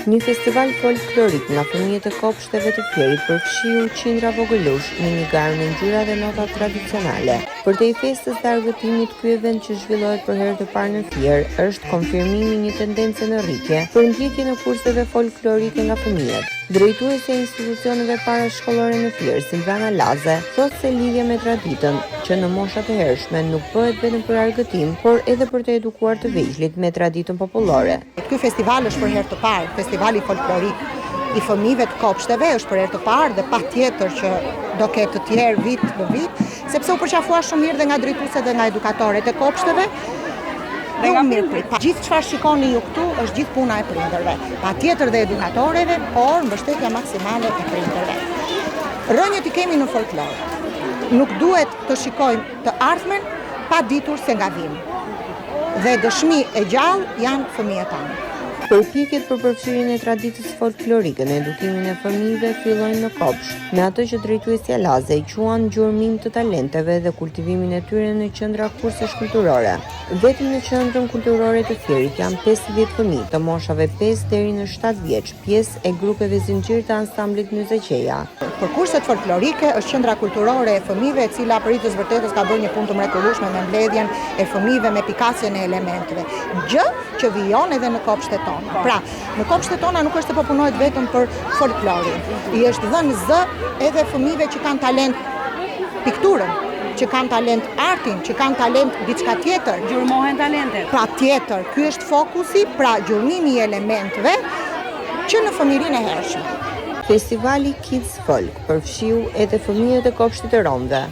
Një festival folklorik nga fëmijët e kopshteve të Fierit përfshiu qindra vogëlush në një garë me ngjyra dhe nota tradicionale. Përtej festës dhe argëtimit, ky event që zhvillohet për herë të parë në Fier është konfirmimi një tendence në rritje për ndjekje në kurseve folklorike nga fëmijët. Drejtuesja e institucioneve parashkollore në Fier, Silvana Laze, thotë se lidhja me traditën, që në moshat e hershme nuk bëhet vetëm për argëtim, por edhe për të edukuar të vegjëlit me traditën popullore. Ky festival është për herë të parë, festivali folklorik i fëmijëve të kopshteve është për herë të parë dhe patjetër që do ketë të tjerë vit për vit, sepse u përqafua shumë mirë dhe nga drejtuesit dhe nga edukatorët e kopshteve. Gjithë çfarë shikoni ju këtu është gjithë puna e prindërve, patjetër dhe edukatorëve, por mbështetja maksimale e prindërve. Rënjët i kemi në folklor. Nuk duhet të shikojmë të ardhmen pa ditur se nga vijmë. Dhe dëshmi e gjallë janë fëmijët tanë. Përpjekjet për përfshirjen e traditës folklorike në edukimin e fëmijëve fillojnë në kopsh, me atë që drejtuesja Laze i quan gjurmim të talenteve dhe kultivimin e tyre në qendra kursesh kulturore. Vetëm në qendrën kulturore të Fierit janë 50 fëmijë të moshave 5 deri në 7 vjeç, pjesë e grupeve zinxhir të ansamblit Myzeqeja. Për kurset folklorike është qendra kulturore e fëmijëve, e cila përitës vërtetës ka bërë një punë të mrekullueshme me mbledhjen e fëmijëve me pikasjen e elementeve. Gjë që vijon edhe në kopshtet tona. Pra, në kopshtet tona nuk është të po punohet vetëm për folklorin. I është dhënë zë edhe fëmijëve që kanë talent pikturën, që kanë talent artin, që kanë talent diçka tjetër. Gjurmohen talentet. Pra tjetër, ky është fokusi, pra gjurmimi i elementeve që në fëmijërinë e hershme. Festivali Kids Folk përfshiu edhe fëmijët e kopshtit të Romëve.